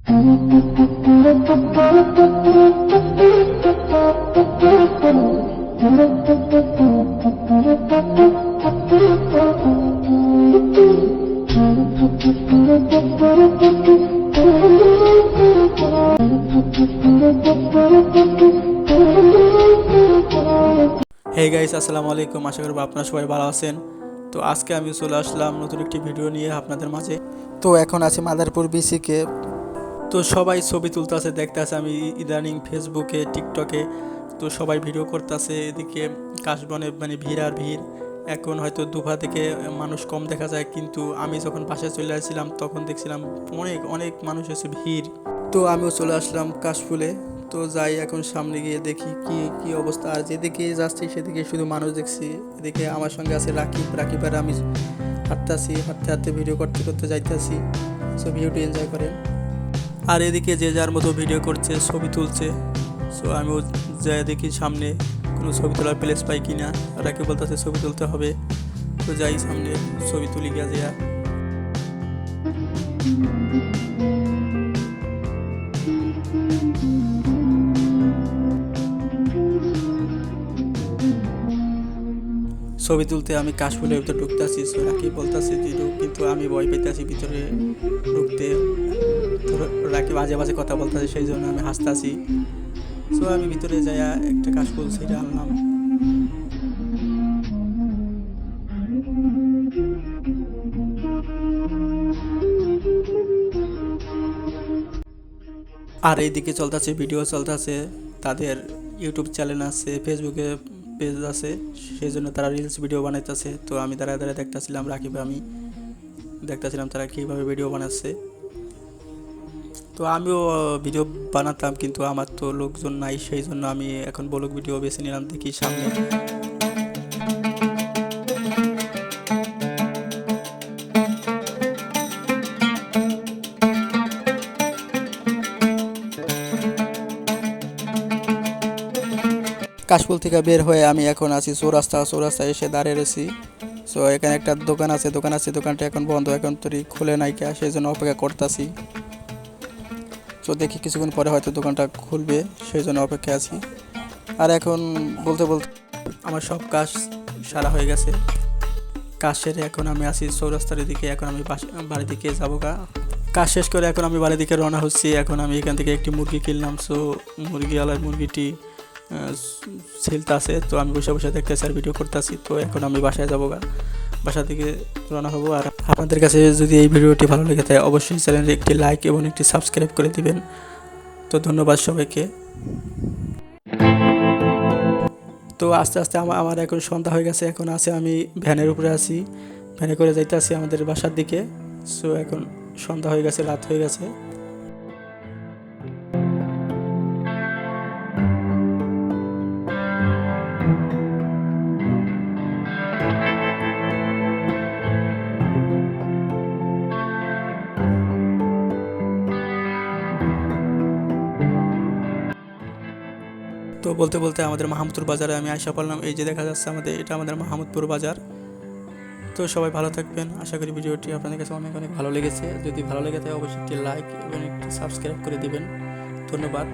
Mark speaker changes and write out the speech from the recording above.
Speaker 1: Hey guys, আসসালামু আলাইকুম। আশা করব আপনারা সবাই ভালো আছেন। তো আজকে আমি চলে আসলাম নতুন একটি ভিডিও নিয়ে আপনাদের মাঝে। তো এখন আছে মাদারপুর বিসিকে। তো সবাই ছবি তুলতেছে, দেখতেছে আমি ইদানিং ফেসবুকে, টিকটকে। তো সবাই ভিডিও করতেছে, এদিকে কাশবনে মানে ভিড় আর ভিড়। এখন হয়তো দুপুর থেকে মানুষ কম দেখা যায়, কিন্তু আমি যখন বাসায় চলে আসছিলাম তখন দেখছিলাম অনেক অনেক মানুষ এসে ভিড়। তো আমিও চলে আসলাম কাশফুলে। তো যাই এখন সামনে গিয়ে দেখি কি কি অবস্থা। আর যেদিকে যাচ্ছি সেদিকে শুধু মানুষ দেখছি। এদিকে আমার সঙ্গে আছে রাকিব আর আমি হাঁটতেছি, হাঁটতে হাঁটতে ভিডিও করতে করতে যাইতেছি। সো ভিডিওটি এনজয় করেন। আর এদিকে যে যার মতো ভিডিও করছে, ছবি তুলছে। সো আমিও যাই দেখি সামনে কোনো ছবি তোলার প্লেস পাই কিনা। রাকিব বলতেছে ছবি তুলতে হবে। তো যাই সামনে ছবি তুলি গিয়া যা। ছবি তুলতে আমি কাশফুলের ভিতরে ঢুকতেছি। রাকিব বলতেছে যে ঢুক, কিন্তু আমি ভয় পাইতেছি ভিতরে ঢুকতে। তো রাকিব বাজে বাজে কথা বলতেছে, সেই জন্য আমি হাসতেছি। সো আমি ভিতরে যাইয়া একটা কাশফুল ছিঁড়ে আনলাম। আর এইদিকে চলতেছে ভিডিও চলতেছে। তাদের ইউটিউব চ্যানেল আছে, ফেসবুকে পেজ আছে, সেই জন্য তারা রিলস ভিডিও বানাইতেছে। তো আমি দাঁড়ায় দাঁড়ায় দেখতেছিলাম, রাকিব আমি দেখতেছিলাম তারা কীভাবে ভিডিও বানাচ্ছে। তো আমিও ভিডিও বানাতাম, কিন্তু আমার তো লোকজন নাই, সেই জন্য আমি এখন ব্লগ ভিডিও বেছে নিলাম। দেখি সামনে কাশফুল থেকে বের হয়ে আমি এখন আছি চৌরাস্তায় এসে দাঁড়িয়ে রয়েছি। সো এখানে একটা দোকান আছে, দোকানটা এখন বন্ধ, এখন তো খুলে নাই কে, সেই জন্য অপেক্ষা করতেছি। তো দেখি কিছুক্ষণ পরে হয়তো দোকানটা খুলবে, সেই জন্য অপেক্ষায় আছি। আর এখন বলতে বলতে আমার সব কাজ সারা হয়ে গেছে। কাজ সেরে এখন আমি আছি চৌরাস্তার দিকে। এখন আমি বাড়ির দিকে যাবো গা। কাজ শেষ করে এখন আমি বাড়ির দিকে রওনা হচ্ছি। এখন আমি এখান থেকে একটি মুরগি কিনলাম। সো মুরগিটি ছেলতে আছে। তো আমি বসে বসে দেখতেছি আর ভিডিও করতেছি। তো এখন আমি বাসায় যাবো গা, বাসা থেকে রওনা হবো। আর আপনাদের কাছে যদি এই ভিডিওটি ভালো লেগে থাকে অবশ্যই চ্যানেলে একটি লাইক এবং একটি সাবস্ক্রাইব করে দিবেন। তো ধন্যবাদ সবাইকে। তো আস্তে আস্তে আমার এখন সন্ধ্যা হয়ে গেছে। এখন আছে আমি ভ্যানের উপরে আছি, ভ্যানে করে যাইতে আছি আমাদের বাসার দিকে। সো এখন সন্ধ্যা হয়ে গেছে, রাত হয়ে গেছে। তো বলতে বলতে আমাদের মাহমুদপুর বাজারে আমি আইসা পড়লাম। এই যে দেখা যাচ্ছে এটা আমাদের মাহমুদপুর বাজার। তো সবাই ভালো থাকবেন। আশা করি ভিডিওটি আপনাদের কাছে অনেক অনেক ভালো লেগেছে। যদি ভালো লেগে থাকে অবশ্যই একটি লাইক এবং একটি সাবস্ক্রাইব করে দিবেন। ধন্যবাদ।